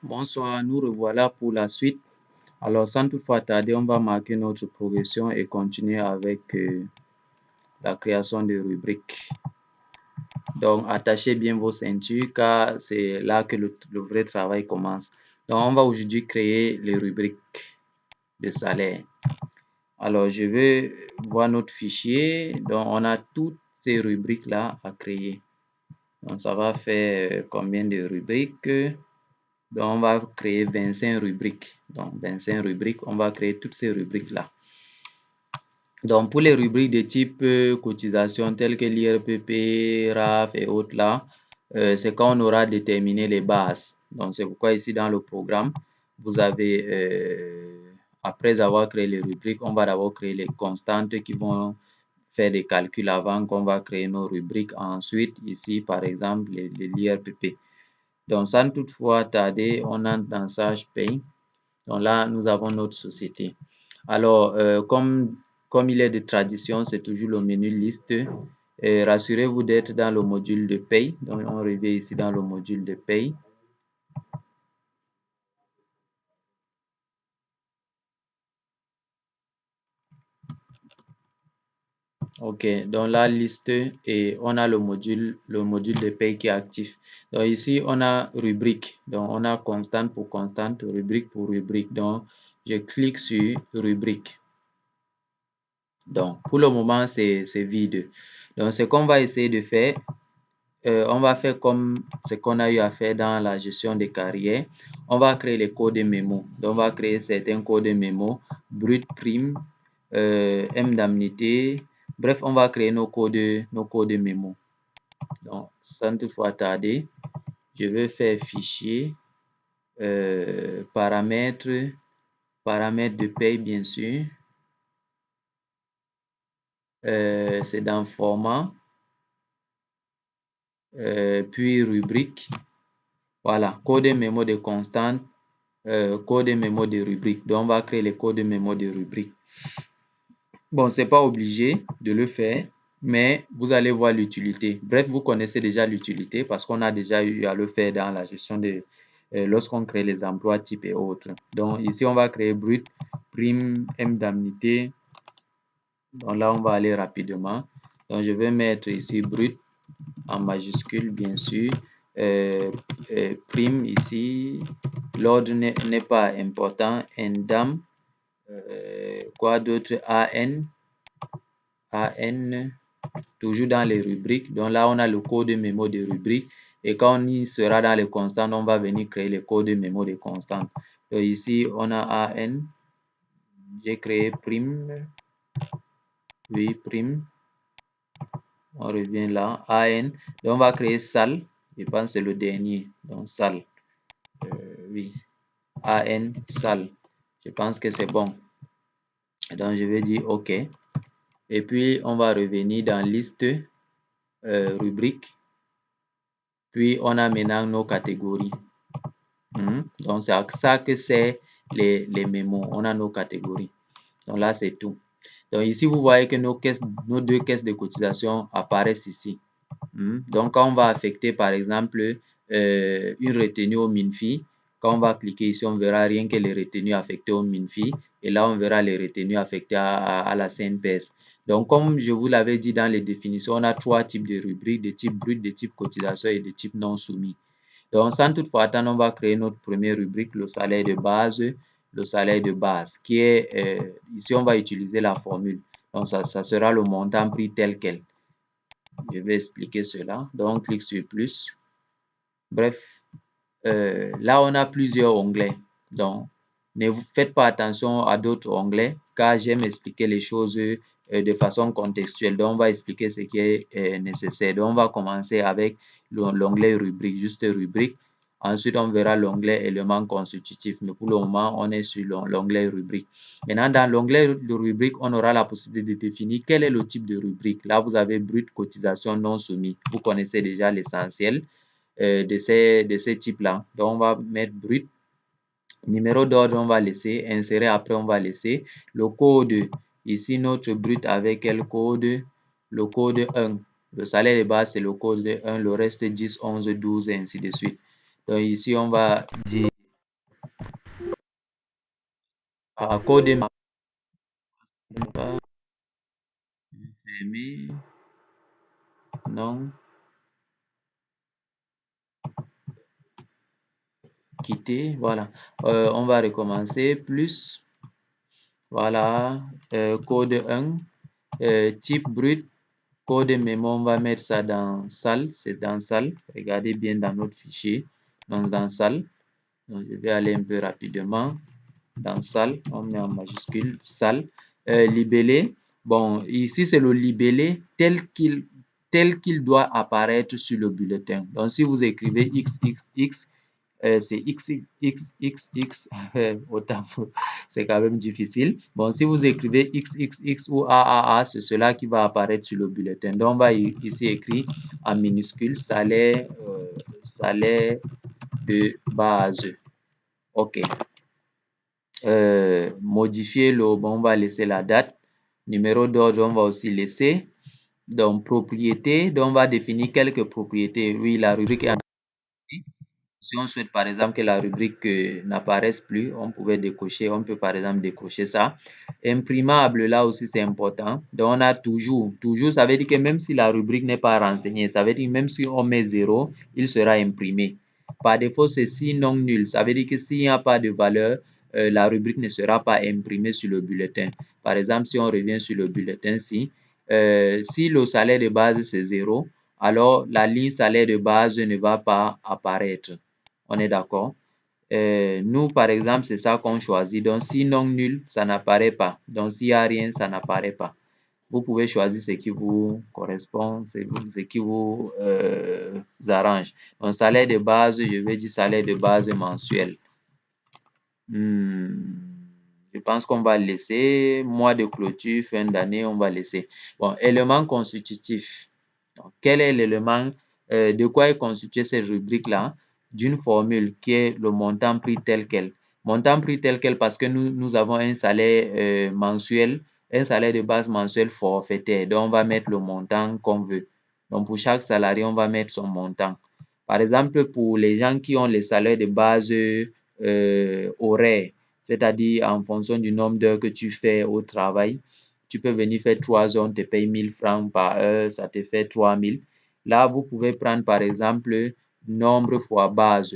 Bonsoir, nous revoilà pour la suite. Alors, sans toutefois tarder, on va marquer notre progression et continuer avec la création de rubriques. Donc, attachez bien vos ceintures car c'est là que le vrai travail commence. Donc, on va aujourd'hui créer les rubriques de salaire. Alors, je vais voir notre fichier. Donc, on a toutes ces rubriques-là à créer. Donc, ça va faire combien de rubriques? Donc, on va créer 25 rubriques. Donc, 25 rubriques, on va créer toutes ces rubriques-là. Donc, pour les rubriques de type cotisation telles que l'IRPP, RAF et autres là, c'est quand on aura déterminé les bases. Donc, c'est pourquoi ici dans le programme, vous avez, après avoir créé les rubriques, on va d'abord créer les constantes qui vont faire des calculs avant qu'on va créer nos rubriques. Ensuite, ici, par exemple, l'IRPP. Donc, sans toutefois tarder, on entre dans Sage Pay. Donc là, nous avons notre société. Alors, comme il est de tradition, c'est toujours le menu liste. Rassurez-vous d'être dans le module de paye. Donc, on revient ici dans le module de paye. Ok, donc la liste et on a le module de paye qui est actif. Donc ici, on a rubrique. Donc, on a constante pour constante, rubrique pour rubrique. Donc, je clique sur rubrique. Donc, pour le moment, c'est vide. Donc, ce qu'on va essayer de faire, on va faire comme ce qu'on a eu à faire dans la gestion des carrières. On va créer les codes mémo. Donc, on va créer certains codes mémo, brut, prime, indemnité. Bref, on va créer nos codes mémo. Donc, sans toutefois tarder, je vais faire fichier, paramètres de paye, bien sûr. C'est dans format, puis rubrique. Voilà, code mémo de constante, code mémo de rubrique. Donc, on va créer les codes mémo de rubrique. Bon, c'est pas obligé de le faire, mais vous allez voir l'utilité. Bref, vous connaissez déjà l'utilité parce qu'on a déjà eu à le faire dans la gestion de lorsqu'on crée les emplois types et autres. Donc, ici, on va créer brut, prime, indemnité. Donc là, on va aller rapidement. Donc, je vais mettre ici brut en majuscule, bien sûr. Prime ici, l'ordre n'est pas important. Indem, quoi d'autre? AN, toujours dans les rubriques. Donc là, on a le code mémo de rubrique. Et quand on y sera dans les constantes, on va venir créer le code mémo de constantes. Donc ici, on a AN. J'ai créé prime. Oui, prime. On revient là. AN. Donc on va créer salle. Je pense que c'est le dernier. Donc salle. Oui. AN, salle. Je pense que c'est bon. Donc je vais dire OK. Et puis on va revenir dans liste, rubrique. Puis on a maintenant nos catégories. Donc c'est à ça que c'est les mémos. On a nos catégories. Donc là, c'est tout. Donc ici, vous voyez que nos deux caisses de cotisation apparaissent ici. Donc quand on va affecter par exemple une retenue au MINFI, quand on va cliquer ici, on verra rien que les retenues affectées au MINFI et là on verra les retenues affectées à la CNPS. Donc comme je vous l'avais dit dans les définitions, on a trois types de rubriques, de type brut, de type cotisation et de type non soumis. Donc sans toutefois attendre, on va créer notre première rubrique, le salaire de base. Le salaire de base qui est, ici on va utiliser la formule. Donc ça sera le montant pris tel quel. Je vais expliquer cela. Donc, on clique sur plus. Bref, là, on a plusieurs onglets. Donc, ne vous faites pas attention à d'autres onglets car j'aime expliquer les choses de façon contextuelle. Donc, on va expliquer ce qui est nécessaire. Donc, on va commencer avec l'onglet rubrique, juste rubrique. Ensuite, on verra l'onglet éléments constitutifs. Mais pour le moment, on est sur l'onglet rubrique. Maintenant, dans l'onglet de rubrique, on aura la possibilité de définir quel est le type de rubrique. Là, vous avez brut, cotisation, non soumis. Vous connaissez déjà l'essentiel de ces types-là. Donc, on va mettre brut. Numéro d'ordre, on va laisser. Insérer après, on va laisser. Le code, ici, notre brut avec quel code? Le code 1. Le salaire de base, c'est le code 1. Le reste, 10, 11, 12, et ainsi de suite. Donc, ici, on va dire code fermé, non, quitter, voilà. On va recommencer, plus, voilà, code 1, type brut, code mémo, on va mettre ça dans salle, c'est dans salle, regardez bien dans notre fichier, donc dans salle, donc je vais aller un peu rapidement, dans salle, on met en majuscule, salle, libellé, bon, ici c'est le libellé tel qu'il doit apparaître sur le bulletin, donc si vous écrivez XXX, c'est XXX, autant c'est quand même difficile. Bon, si vous écrivez XXX ou AAA, c'est cela qui va apparaître sur le bulletin. Donc, on va ici écrire en minuscule salaire, salaire de base. OK. Modifier le, bon, on va laisser la date. Numéro d'ordre, on va aussi laisser. Donc, propriété, donc on va définir quelques propriétés. Oui, la rubrique est si on souhaite par exemple que la rubrique n'apparaisse plus, on pouvait décocher, on peut par exemple décocher ça. Imprimable, là aussi c'est important. Donc on a toujours, ça veut dire que même si la rubrique n'est pas renseignée, ça veut dire que même si on met 0, il sera imprimé. Par défaut, c'est si non nul, ça veut dire que s'il n'y a pas de valeur, la rubrique ne sera pas imprimée sur le bulletin. Par exemple, si on revient sur le bulletin, si le salaire de base c'est 0, alors la ligne salaire de base ne va pas apparaître. On est d'accord? Nous, par exemple, c'est ça qu'on choisit. Donc, si non nul, ça n'apparaît pas. Donc, s'il n'y a rien, ça n'apparaît pas. Vous pouvez choisir ce qui vous correspond, ce qui vous arrange. Donc, salaire de base, je vais dire salaire de base mensuel. Je pense qu'on va laisser. Mois de clôture, fin d'année, on va laisser. Bon, élément constitutif. Donc, quel est l'élément, de quoi est constituée cette rubrique-là? D'une formule qui est le montant pris tel quel. Montant pris tel quel parce que nous avons un salaire mensuel, un salaire de base mensuel forfaitaire. Donc, on va mettre le montant qu'on veut. Donc, pour chaque salarié, on va mettre son montant. Par exemple, pour les gens qui ont les salaires de base horaires, c'est-à-dire en fonction du nombre d'heures que tu fais au travail, tu peux venir faire 3 heures, on te paye 1000 francs par heure, ça te fait 3000. Là, vous pouvez prendre par exemple nombre fois base.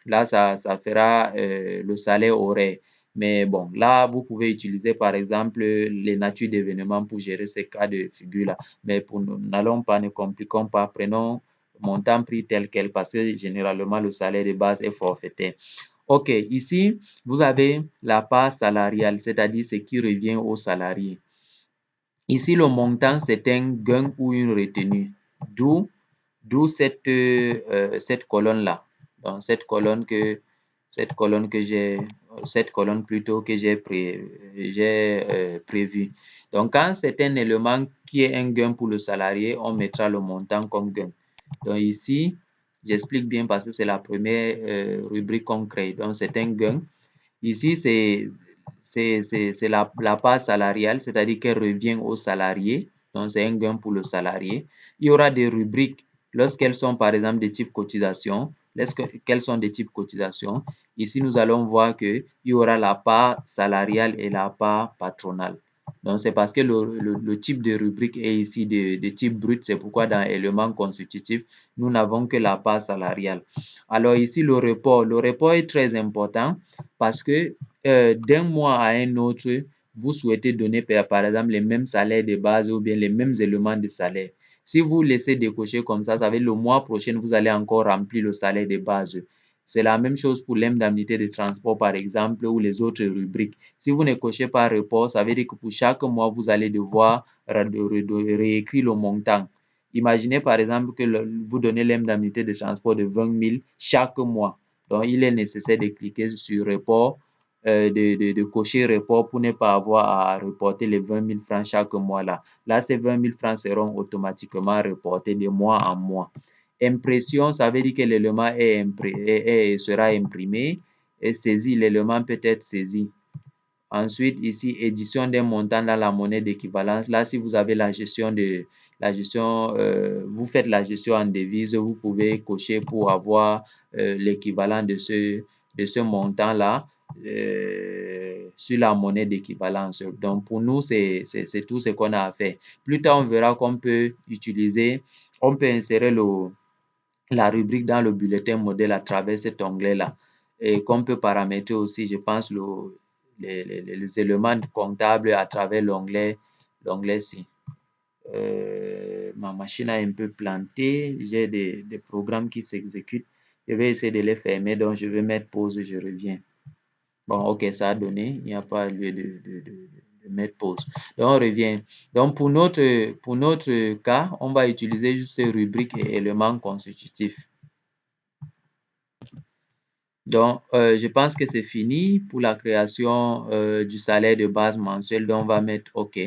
Là, ça fera le salaire horaire. Mais bon, là, vous pouvez utiliser par exemple les natures d'événements pour gérer ces cas de figure-là. Mais n'allons pas, ne compliquons pas, prenons montant prix tel quel parce que généralement le salaire de base est forfaitaire. OK, ici, vous avez la part salariale, c'est-à-dire ce qui revient aux salariés. Ici, le montant, c'est un gain ou une retenue, d'où cette colonne-là. Donc, cette colonne plutôt que j'ai prévue. Donc, quand c'est un élément qui est un gain pour le salarié, on mettra le montant comme gain. Donc, ici, j'explique bien parce que c'est la première rubrique qu'on crée. Donc, c'est un gain. Ici, c'est la part salariale, c'est-à-dire qu'elle revient au salarié. Donc, c'est un gain pour le salarié. Il y aura des rubriques lorsqu'elles sont, par exemple, de type cotisation. Quels sont des types cotisation? Ici, nous allons voir qu'il y aura la part salariale et la part patronale. Donc, c'est parce que le type de rubrique est ici de type brut. C'est pourquoi dans élément constitutif, nous n'avons que la part salariale. Alors ici, le report est très important parce que d'un mois à un autre, vous souhaitez donner par exemple les mêmes salaires de base ou bien les mêmes éléments de salaire. Si vous laissez décocher comme ça veut dire le mois prochain, vous allez encore remplir le salaire de base. C'est la même chose pour l'indemnité de transport, par exemple, ou les autres rubriques. Si vous ne cochez pas report, ça veut dire que pour chaque mois, vous allez devoir réécrire le montant. Imaginez par exemple que vous donnez l'indemnité de transport de 20 000 chaque mois. Donc, il est nécessaire de cliquer sur report, de cocher report pour ne pas avoir à reporter les 20 000 francs chaque mois là. Là, ces 20 000 francs seront automatiquement reportés de mois en mois. Impression, ça veut dire que l'élément sera imprimé et saisi, l'élément peut être saisi. Ensuite, ici, édition d'un montant dans la monnaie d'équivalence. Là, si vous avez vous faites la gestion en devise, vous pouvez cocher pour avoir l'équivalent de ce montant-là. sur la monnaie d'équivalence. Donc, pour nous, c'est tout ce qu'on a à faire. Plus tard, on verra qu'on peut utiliser, on peut insérer la rubrique dans le bulletin modèle à travers cet onglet-là. Et qu'on peut paramétrer aussi, je pense, les éléments comptables à travers l'onglet-ci. Ma machine a un peu planté, j'ai des programmes qui s'exécutent. Je vais essayer de les fermer, donc je vais mettre pause, je reviens. Bon, ok, ça a donné, il n'y a pas lieu de mettre pause. Donc, on revient. Donc, pour notre cas, on va utiliser juste rubrique et éléments constitutifs. Donc, je pense que c'est fini pour la création du salaire de base mensuel. Donc, on va mettre OK.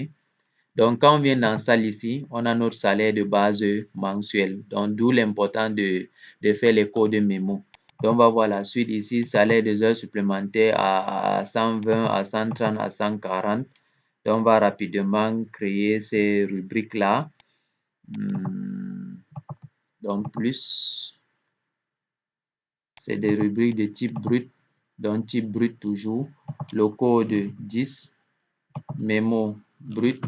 Donc, quand on vient dans salle ici, on a notre salaire de base mensuel. Donc, d'où l'important de faire les codes mémo. Donc, on va voir la suite ici, salaire des heures supplémentaires à 120, à 130, à 140. Donc, on va rapidement créer ces rubriques-là. Donc, plus, c'est des rubriques de type brut. Donc, type brut toujours. Le code 10, mémo brut.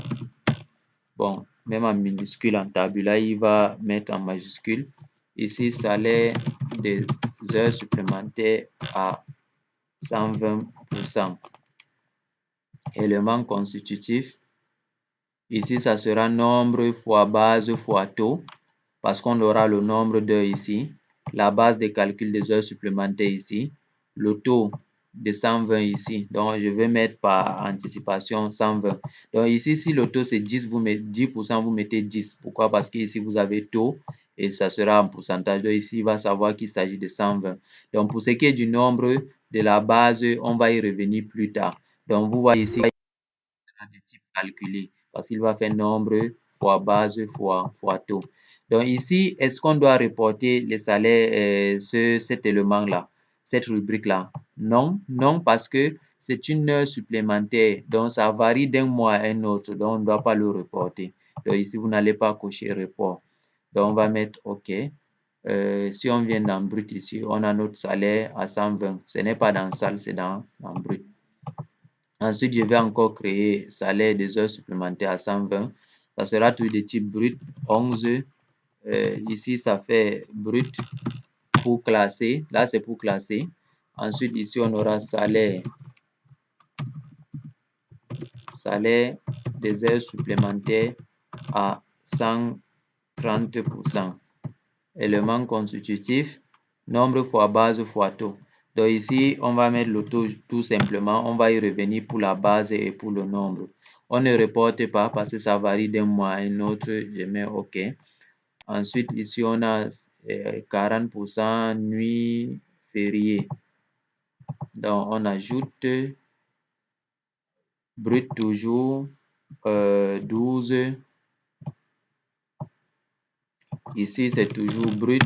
Bon, même en minuscule, en tabula, il va mettre en majuscule. Ici, salaire des heures supplémentaires à 120%. Élément constitutif. Ici, ça sera nombre fois base fois taux, parce qu'on aura le nombre d'heures ici, la base de calcul des heures supplémentaires ici, le taux de 120 ici. Donc, je vais mettre par anticipation 120. Donc, ici, si le taux c'est 10, vous mettez 10%, vous mettez 10. Pourquoi? Parce qu'ici, vous avez taux et ça sera en pourcentage. Donc, ici, il va savoir qu'il s'agit de 120. Donc, pour ce qui est du nombre de la base, on va y revenir plus tard. Donc, vous voyez ici, de type calculé parce qu'il va faire nombre fois base fois taux. Donc ici, est-ce qu'on doit reporter les salaires cet élément-là, cette rubrique-là? Non, non, parce que c'est une heure supplémentaire. Donc ça varie d'un mois à un autre. Donc on ne doit pas le reporter. Donc ici, vous n'allez pas cocher report. Donc on va mettre OK. Si on vient dans brut ici, on a notre salaire à 120. Ce n'est pas dans salle, c'est dans brut. Ensuite, je vais encore créer salaire des heures supplémentaires à 120. Ça sera tout de type brut 11. Ici, ça fait brut pour classer. Là, c'est pour classer. Ensuite, ici, on aura salaire des heures supplémentaires à 130%. Élément constitutif, nombre fois base fois taux. Donc ici, on va mettre le taux tout simplement. On va y revenir pour la base et pour le nombre. On ne reporte pas parce que ça varie d'un mois à un autre. Je mets OK. Ensuite, ici, on a 40% nuit fériée. Donc, on ajoute brut toujours 12. Ici, c'est toujours brut.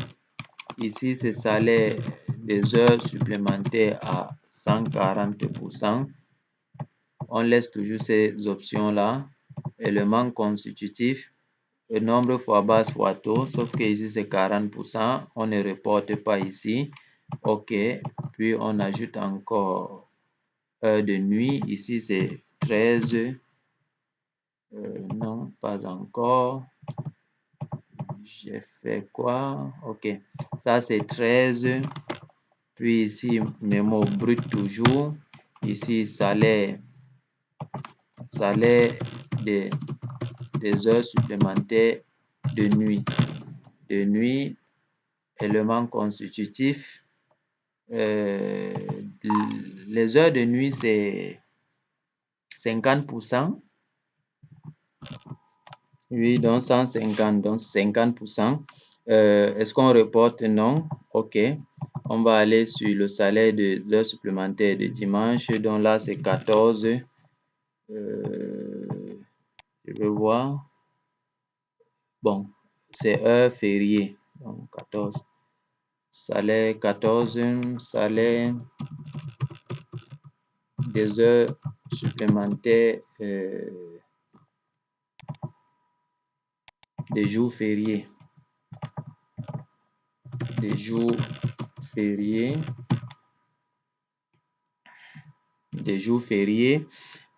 Ici, c'est salaire des heures supplémentaires à 140%. On laisse toujours ces options-là. Élément constitutif, le nombre fois base fois taux, sauf que ici, c'est 40%. On ne reporte pas ici. OK. Puis, on ajoute encore heure de nuit. Ici, c'est 13. Non, pas encore. J'ai fait quoi? OK. Ça, c'est 13. Puis ici, mémo brut toujours. Ici, salaire des heures supplémentaires de nuit. De nuit, élément constitutif. Les heures de nuit, c'est 50%. Oui, donc 150, donc 50%. Est-ce qu'on reporte? Non. OK. On va aller sur le salaire des heures supplémentaires de dimanche. Donc là, c'est 14. Je vais voir. Bon, c'est heure fériée. Donc 14. Salaire 14. Salaire des heures supplémentaires des jours fériés. Des jours fériés. des jours fériés.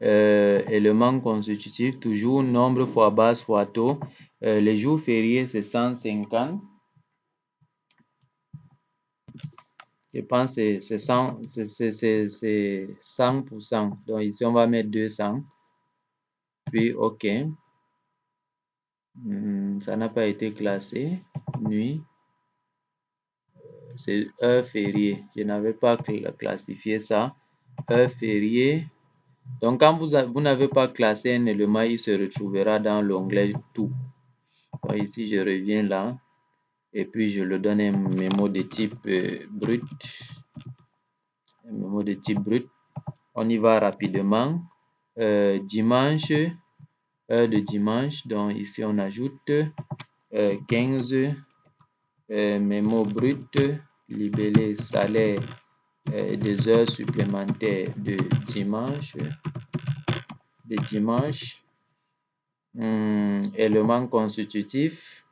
Élément constitutif, toujours nombre fois base fois taux. Les jours fériés, c'est 150. Je pense que c'est 100%. Donc ici, on va mettre 200. Puis, OK. Ça n'a pas été classé. Nuit. C'est heure fériée. Je n'avais pas classifié ça. Heure fériée. Donc, quand vous n'avez pas classé un élément, il se retrouvera dans l'onglet tout. Donc, ici, je reviens là. Et puis, je le donne un mémo de type brut. Un mémo de type brut. On y va rapidement. Dimanche, heure de dimanche. Donc, ici, on ajoute 15. Mémo brut, libellé salaire des heures supplémentaires de dimanche. Élément constitutif.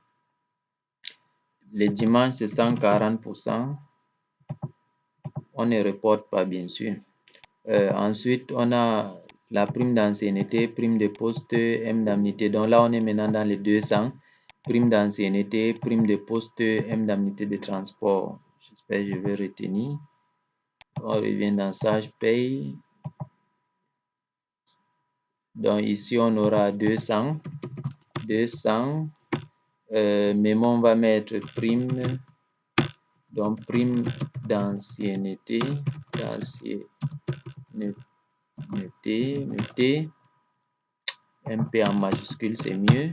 Les dimanches, c'est 140%. On ne reporte pas, bien sûr. Ensuite, on a la prime d'ancienneté, prime de poste, indemnité. Donc là, on est maintenant dans les 200. Prime d'ancienneté, prime de poste, indemnité de transport. J'espère que je vais retenir. On revient dans Sage Paye. Donc ici, on aura 200. Mémo, on va mettre prime. Donc prime d'ancienneté. MP en majuscule, c'est mieux.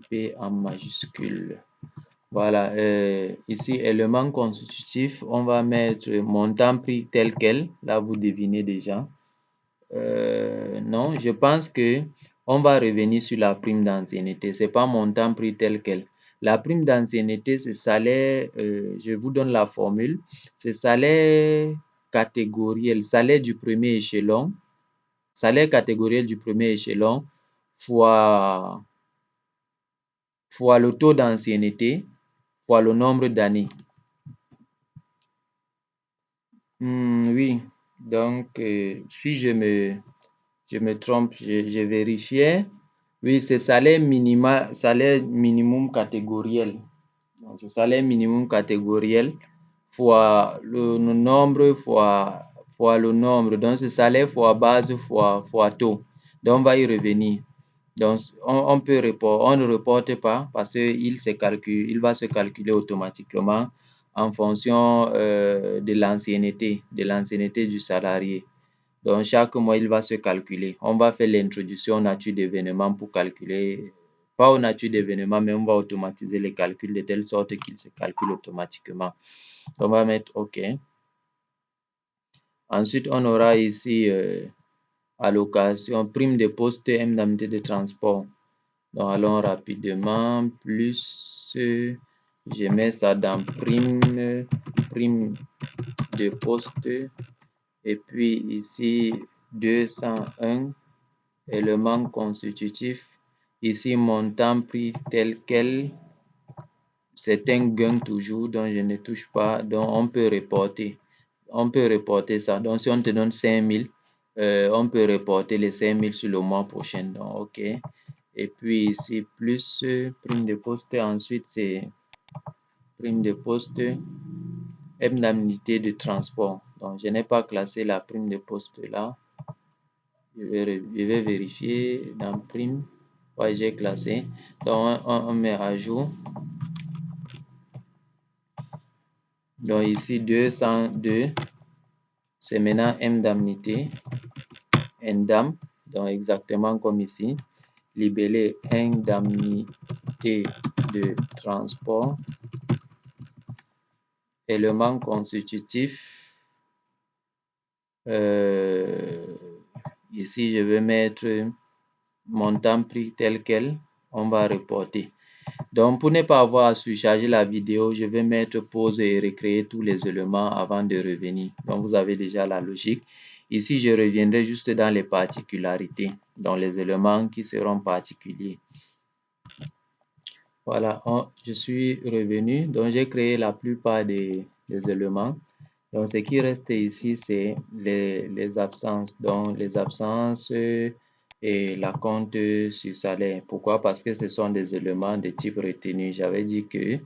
P en majuscule. Voilà, ici, élément constitutif, on va mettre montant prix tel quel. Là, vous devinez déjà. Non, je pense que on va revenir sur la prime d'ancienneté. Ce n'est pas montant prix tel quel. La prime d'ancienneté, c'est salaire, je vous donne la formule, c'est salaire catégoriel, salaire du premier échelon, salaire catégoriel du premier échelon fois le taux d'ancienneté fois le nombre d'années. Oui, donc si je me trompe, je vérifiais. Oui, c'est salaire minimum catégoriel. Donc, c'est salaire minimum catégoriel fois le nombre fois le nombre. Donc, c'est salaire fois base fois taux. Donc, on va y revenir. Donc, on ne reporte pas parce qu'il va se calculer automatiquement en fonction de l'ancienneté du salarié. Donc, chaque mois, il va se calculer. On va faire l'introduction aux natures d'événements pour calculer, pas aux natures d'événements, mais on va automatiser les calculs de telle sorte qu'il se calcule automatiquement. On va mettre OK. Ensuite, on aura ici allocation, prime de poste, indemnité de transport. Donc, allons rapidement, plus, je mets ça dans prime de poste, et puis ici, 201, élément constitutif, ici, montant prix tel quel, c'est un gain toujours, donc je ne touche pas, donc on peut reporter ça. Donc, si on te donne 5000, on peut reporter les 5000 sur le mois prochain, donc OK. Et puis ici, plus prime de poste, ensuite c'est prime de poste, indemnité de transport. Donc, je n'ai pas classé la prime de poste là. Je vais vérifier dans prime. Ouais, j'ai classé. Donc, on met à jour. Donc, ici, 202. C'est maintenant indemnité. Indem. Donc, exactement comme ici. Libellé indemnité de transport. Élément constitutif. Ici, je vais mettre montant prix tel quel. On va reporter. Donc, pour ne pas avoir à surcharger la vidéo, je vais mettre pause et recréer tous les éléments avant de revenir. Donc, vous avez déjà la logique. Ici, je reviendrai juste dans les particularités, dans les éléments qui seront particuliers. Voilà, je suis revenu. Donc, j'ai créé la plupart des éléments. Donc, ce qui reste ici, c'est les absences. Donc, les absences et la compte sur salaire. Pourquoi? Parce que ce sont des éléments de type retenu. J'avais dit que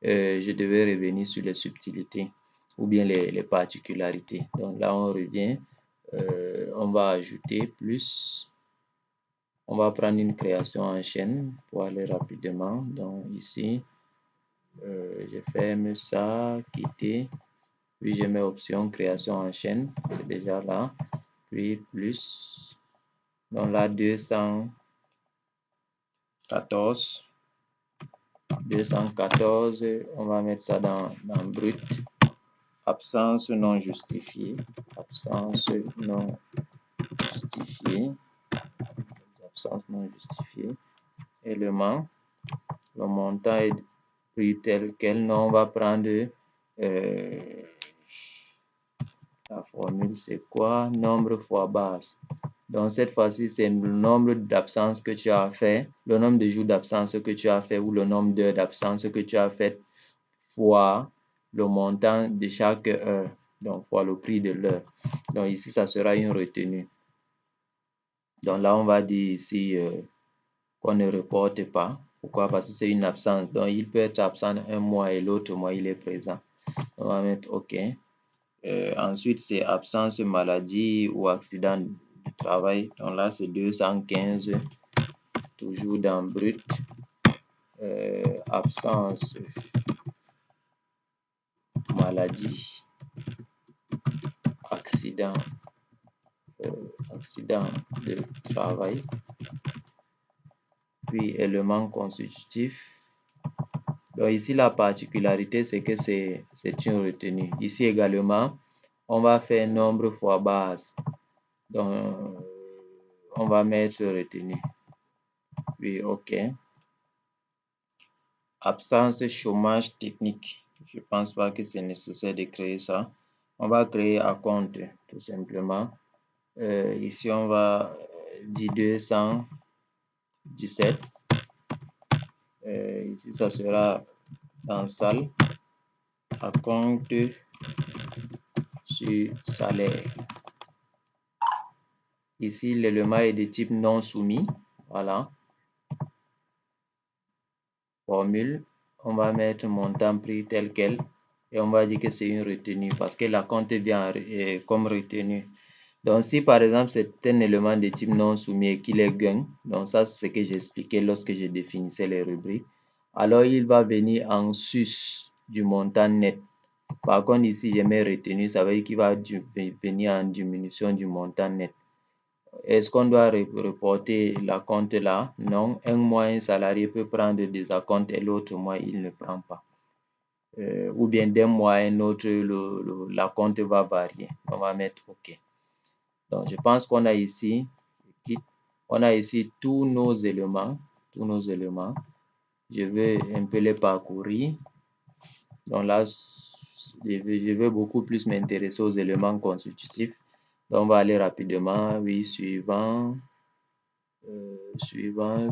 je devais revenir sur les subtilités ou bien les particularités. Donc, là, on revient. On va ajouter plus. On va prendre une création en chaîne pour aller rapidement. Donc, ici, je ferme ça, quitter. Puis je mets option création en chaîne, c'est déjà là. Puis plus, donc là 214, on va mettre ça dans brut. Absence non justifiée, absence non justifiée, absence non justifiée. Élément, le montant est pris tel quel. Non, on va prendre la formule, c'est quoi? Nombre fois base. Donc, cette fois-ci, c'est le nombre d'absences que tu as fait, le nombre de jours d'absence que tu as fait ou le nombre d'heures d'absence que tu as fait fois le montant de chaque heure, donc fois le prix de l'heure. Donc, ici, ça sera une retenue. Donc, là, on va dire ici qu'on ne reporte pas. Pourquoi? Parce que c'est une absence. Donc, il peut être absent un mois et l'autre mois, il est présent. On va mettre OK. Ensuite, c'est absence, maladie ou accident du travail. Donc là, c'est 215, toujours dans brut. Absence, maladie, accident, accident de travail. Puis élément constitutif. Donc ici, la particularité, c'est que c'est une retenue. Ici également, on va faire nombre fois base. Donc, on va mettre retenue. Puis OK. Absence chômage technique. Je ne pense pas que c'est nécessaire de créer ça. On va créer à compte, tout simplement. Ici, on va dire 217. Ici, ça sera dans salle. À compte sur salaire. Ici, l'élément est de type non soumis. Voilà. Formule. On va mettre montant prix tel quel. Et on va dire que c'est une retenue parce que la compte vient comme retenue. Donc, si par exemple c'est un élément de type non soumis et qu'il est gain, donc ça c'est ce que j'expliquais lorsque je définissais les rubriques, alors il va venir en sus du montant net. Par contre, ici, je mets retenu, ça veut dire qu'il va venir en diminution du montant net. Est-ce qu'on doit reporter la compte là? Non. Un mois, un salarié peut prendre des acomptes et l'autre mois, il ne prend pas. Ou bien d'un mois à un autre, la compte va varier. On va mettre OK. Donc, je pense qu'on a ici, tous nos éléments. Je vais un peu les parcourir. Donc là, je vais beaucoup plus m'intéresser aux éléments constitutifs. Donc, on va aller rapidement. Oui, suivant. Suivant.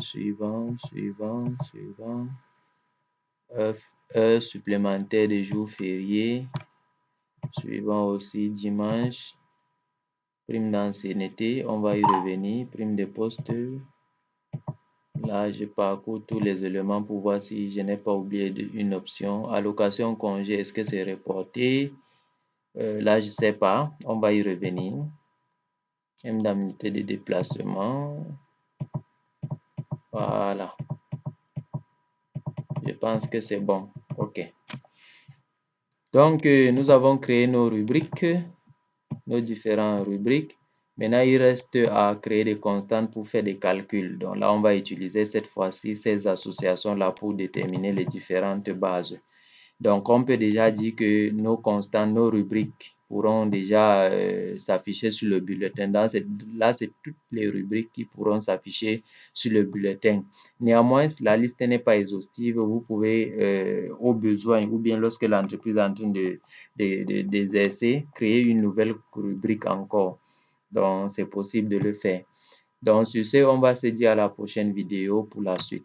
Heure supplémentaire de jours fériés. Suivant aussi dimanche. Prime d'ancienneté, on va y revenir. Prime de poste. Là, je parcours tous les éléments pour voir si je n'ai pas oublié une option. Allocation congé, est-ce que c'est reporté? Là, je ne sais pas. On va y revenir. Indemnité de déplacement. Voilà. Je pense que c'est bon. OK. Donc, nous avons créé nos rubriques, nos différentes rubriques. Maintenant, il reste à créer des constantes pour faire des calculs. Donc là, on va utiliser cette fois-ci ces associations-là pour déterminer les différentes bases. Donc, on peut déjà dire que nos constantes, nos rubriques pourront déjà s'afficher sur le bulletin. Là, c'est toutes les rubriques qui pourront s'afficher sur le bulletin. Néanmoins, la liste n'est pas exhaustive. Vous pouvez, au besoin, ou bien lorsque l'entreprise est en train d'exercer, créer une nouvelle rubrique encore. Donc, c'est possible de le faire. Donc, sur ce, on va se dire à la prochaine vidéo pour la suite.